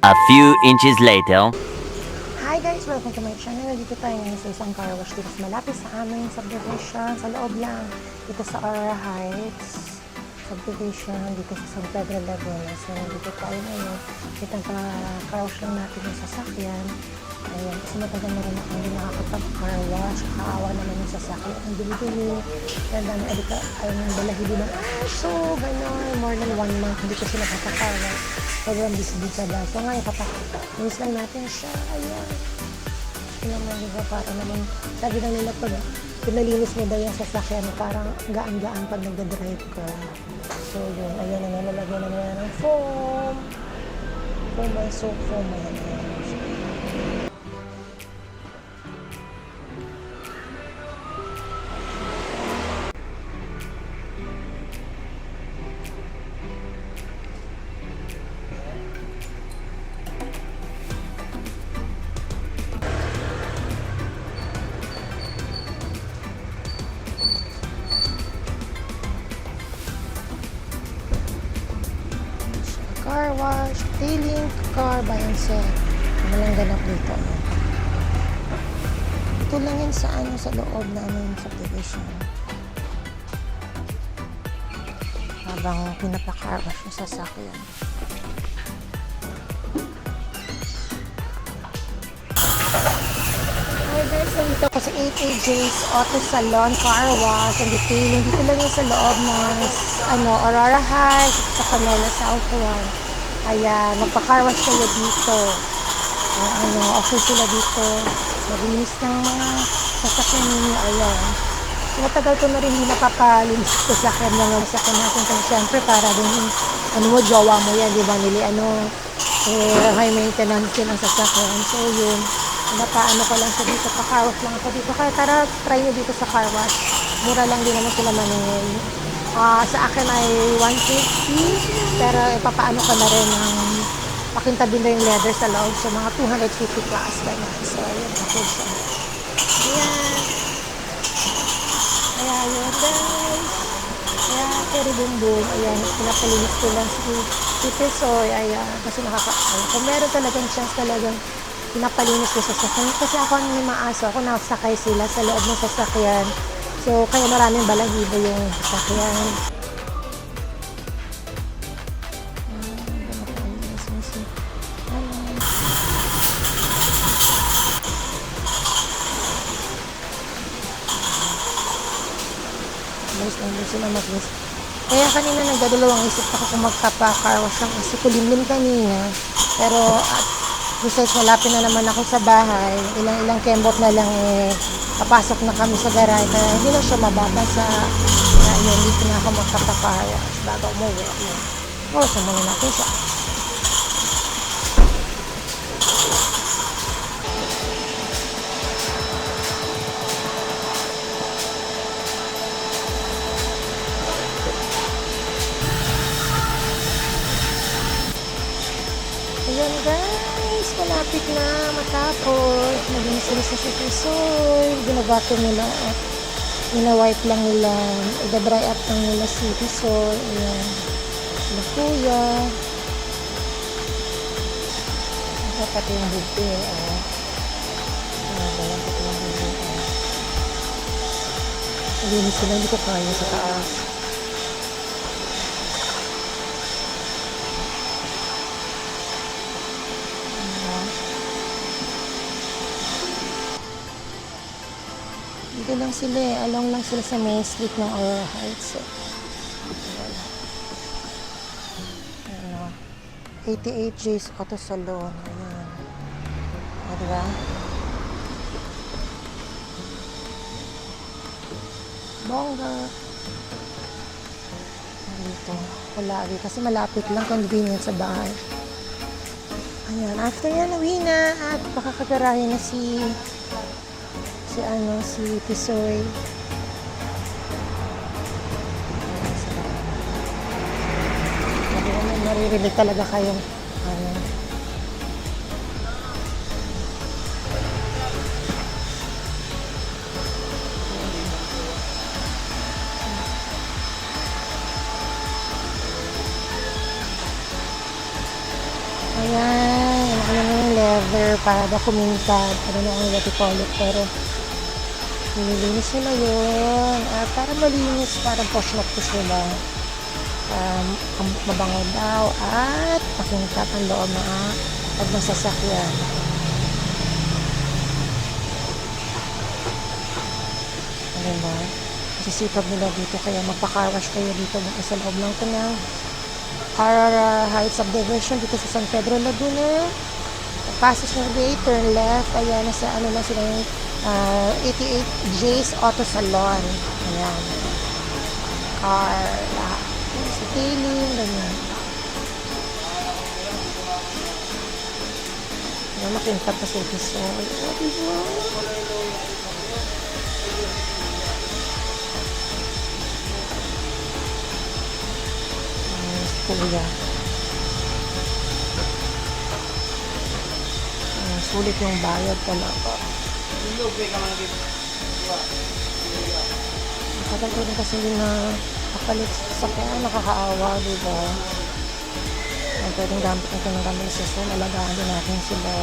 A few inches later. Hi guys! Welcome to my channel. Dito tayo ngayon sa isang car wash dito malapit sa aming subdivision. Sa loob lang. Dito sa Aurora Heights subdivision. Dito sa San Pedro Laguna. So dito tayo ngayon. Dito car wash lang natin yung sasakyan. Ayan. Kasi matagal na rin ako hindi nakakapag-car wash. Kaawa naman yung sasakyan. Ang dumi-dumi. Yan dami. Ayun yung balahili ng aso. Ganon. More than 1 month hindi ko sila nakaka-car wash. Sobrang busy-busy ba. So ngayon kapag-use lang natin siya. Ayan. Naman diba, para naman sabi na nila pag pinalinis mo daw yung sasakyan parang gaan-gaan pag nagda-drive ka. So yun, ayan na nalalagyan na nila ng foam by soap foam. Ayan. Car wash, tailing car by and sell. Ano lang ganap dito. Ito lang yun sa loob namin subdivision. Habang pinapa-car wash yung sasakyan. Hi guys, nandito ako sa 8AJ's Auto Salon Car Wash and Detailing. Dito lang yun sa loob ng Aurora Heights sa Canela South 1. Ayan, magpa-car wash kayo dito. Okay sila dito. Maglinis ng mga sasakyan ninyo. Ayan. So, matagal ko na rin hindi napapalinis sa sasakyan ng sasakyan natin. Kasi syempre para din jowa mo yan, di ba? High maintenance din ang sasakyan. So, yun. Napaano ko lang siya dito. Pa-car wash lang ako dito. Kaya tara, try nyo dito sa car wash. Mura lang din naman sila maningin. Sa akin ay 150 pero ipapaano ko na rin ng pakintabi na yung leather sa loob so mga 250 plus ganyan. So yun, okay siya. Ayan. Ayan yun guys. Ayan, pero boom. Ayan, pinapalinis ko lang si Pesoy. Ayan, kasi kung meron talagang chance talagang pinapalinis ko sa sasakyan. Kasi ako may maaso, ako nakasakay sila sa loob ng sasakyan. So, kaya maraming balahibo yung sasakyan. Malis sila mag-miss. Kaya kanina nagdadalawang isip ako kung magpapa-car wash lang kasi kulimlim kanina. Pero besides malapit na naman ako sa bahay, ilang kembot na lang papasok na kami sa garage kaya hindi na siya mababasa kaya yun, dito na ako magpapakaya bago umuwi sa muna natin siya. Ayan guys, malapit na matapos. Maglinis-linis na si Pesoy. Binabato nila at ina-wipe lang nila. I-dry up lang nila si Pesoy. Ayan. Sila kuya. Pati yung buti. Ayan, pati yung buti. Maglinis sila. Hindi ko kaya sa taas. Dito lang sila along lang sila sa main street ng Aurora Heights. 88J's Auto Salon. Ayan. Diba? Bongga. Dito. Palagi. Kasi malapit lang, convenient sa bahay. Ayan. After yan, uwi na. At pakakagarahin na si Pesoy. Maririnig talaga kayong Ayan. naka-documented. I don't know what you call it, pero nililinis nila yun. At para malinis, parang posh na posh nila. Mabango daw at makintab ang loob na pag masasakyan. Ano ba? Masisipag nila dito, kaya magpa-carwash kayo dito sa loob lang ito ng Arara Heights Subdivision dito sa San Pedro, Laguna. Passes nyo day, turn left. Ayan, nasa ano na sila yung 88 J's Auto Salon. Ayan. Car, lahat. Sa tailing, ganyan. Ayan, makintab pa sa episode. What is wrong? Kuya. Sulit yung bayad talaga. Matagal ko rin kasi na kapalit sa kaya nakakaawa, diba? Ang pwedeng gamit natin ng gamit sa son, alagaan din natin sila.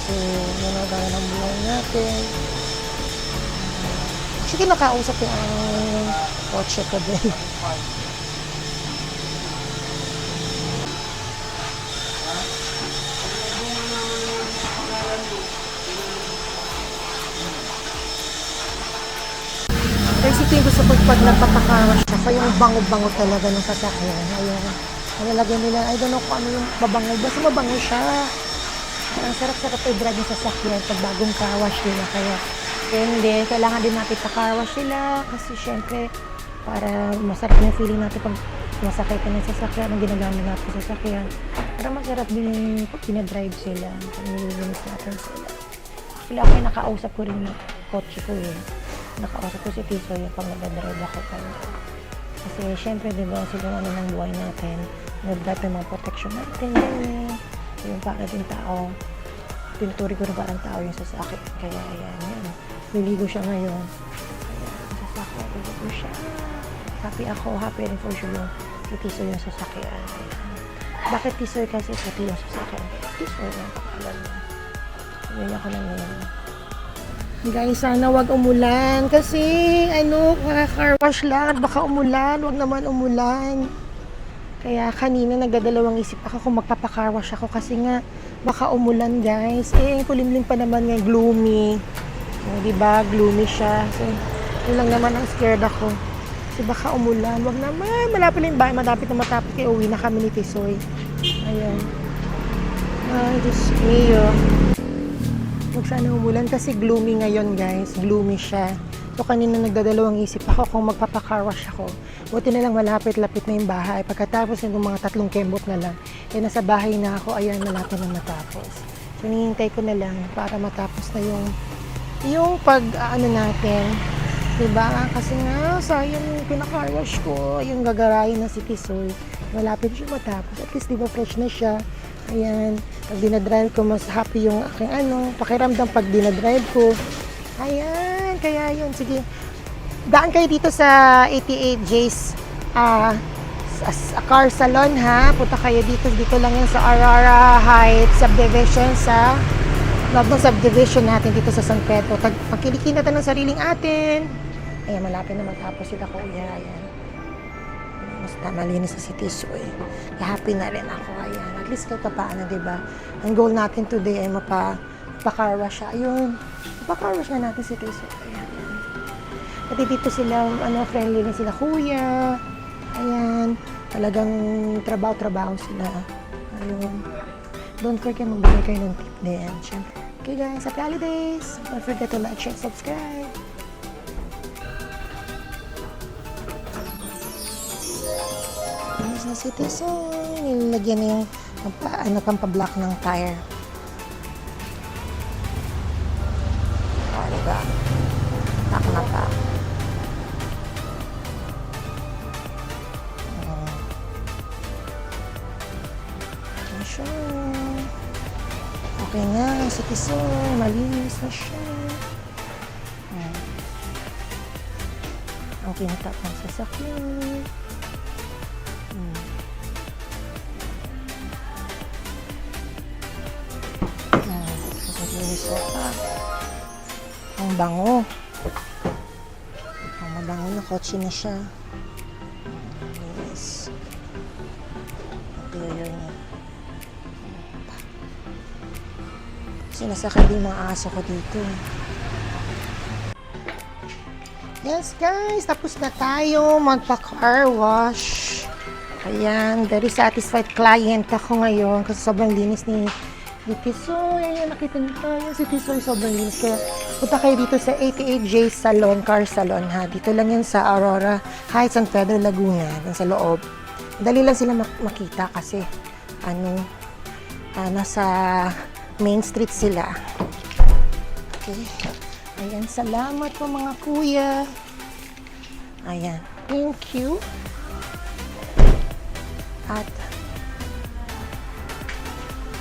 So, yun ang gaya ng buhay natin. Actually, nakausap yung kotse ko din. Kasi ito yung gusto ko pag nagpapakarash ako, yung bango-bango talaga ng sasakyan. Ayan. Nalalagyan nila, I don't know kung ano yung mabango. Basta mabango siya. Ang sarap-sarap i-drive yung sasakyan pag bagong car-wash nila. Kaya, hindi. Kailangan din natin pa-car-wash sila. Kasi syempre, para masarap na yung feeling natin pag masakay ka ng sasakyan, ang ginagamit natin sa sasakyan. Para masarap din pag pinadrive sila. Pag nililinis natin sila. Sila ako yung nakausap ko rin yung kotse ko eh. Nakausap ko si Tisoy pag nag-drive ako pa. Kasi syempre, di ba, sila ano ng buhay natin. Nag-drive yung mga protection natin. Yung para din tao. Tinuturi ko rin parang tao yung sasakit. Kaya, ayan, yan. Liligo siya ngayon. Ayan, sasakit. Liligo siya. Happy ako. Happy rin for sure yung si Tisoy yung sasakyan. Ayan. Bakit Tisoy? Kasi pati yung sasakyan. Tisoy yung pakalan mo. Sabihin ako lang yun. Guys, sana wag umulan kasi car wash lang at baka umulan, wag naman umulan. Kaya kanina nagdadalawang isip ako kung magpapa-car wash ako kasi nga baka umulan, guys. Kulimlim pa naman nga, gloomy. Di ba? Gloomy siya. So, yun lang naman ang scared ako. Kasi baka umulan, wag naman. Malapit lang ba? Malapit na matapos kaya uwi na kami ni Tisoy. Ayan. Ay, Diyos mio. Huwag sana umulan kasi gloomy ngayon, guys. Gloomy siya. So, kanina nagdadalawang isip ako kung magpapa-car wash ako. Buti na lang malapit-lapit na yung bahay. Pagkatapos yung mga 3 kembot na lang, nasa bahay na ako. Ayan, malapit na matapos. So, hinihintay ko na lang para matapos na yung natin. Diba? Kasi nga, sayang yung pinaka-car wash ko. Yung gagarayin na si Tisoy. Malapit siya matapos. At least, diba, fresh na siya. Ayan, pag dinadrive ko, mas happy yung aking pakiramdam pag dinadrive ko. Ayan, kaya yun, sige. Daan kayo dito sa 88 J's Car Salon, ha. Punta kayo dito lang yan sa Arara Heights Subdivision, sa loob ng subdivision natin dito sa San Pedro. Pagkilikin natin ng sariling atin. Ayan, malapit na matapos sila, kuya. Ayan. Basta malinis sa city, so happy na rin ako. Ayan, at least kahit paano, diba? Ang goal natin today ay mapa-car wash siya. Ayun, mapa-car wash na natin si Tiso. Ayan. Pati dito sila, friendly na sila, kuya. Ayan, talagang trabaho sila. Ayun. Don't forget, magbigay kayo ng tip din. Siyempre. Okay guys, happy holidays! Don't forget to like, share, subscribe. Na si Tiso, nilagyan na yung pampablock ng tire. Diba? Tak na pa. Okay na, si Tiso, malinis na siya. Ang kinatap ng sasakyan. may sofa. Ang bango. Ang mabango na kotse na siya. Yes. Interior niya. Sinasakay din mga aso ko dito. Yes guys, tapos na tayo magpa-car wash. Ayan, very satisfied client ako ngayon kasi sobrang linis ni Tisoy. Ayan, nakita niyo tayo. Si Tisoy sobrang linis. Kaya punta kayo dito sa 88J Salon, Car Salon ha. Dito lang yan sa Aurora Heights, San Pedro, Laguna. Dun sa loob. Dali lang sila makita kasi nasa Main Street sila. Okay. Ayan, salamat po mga kuya. Ayan, thank you. At,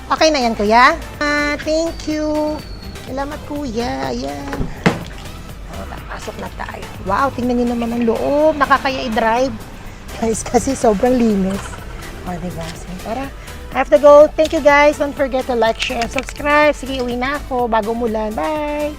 okay na yan kuya? Thank you. Salamat kuya. Ayan. Pasok na tayo. Wow, tingnan niyo naman ang loob. Nakakaya i-drive. Guys, kasi sobrang linis. O, diba? So, tara. I have to go. Thank you guys. Don't forget to like, share, and subscribe. Sige, uwi na ako. Bago mulan. Bye!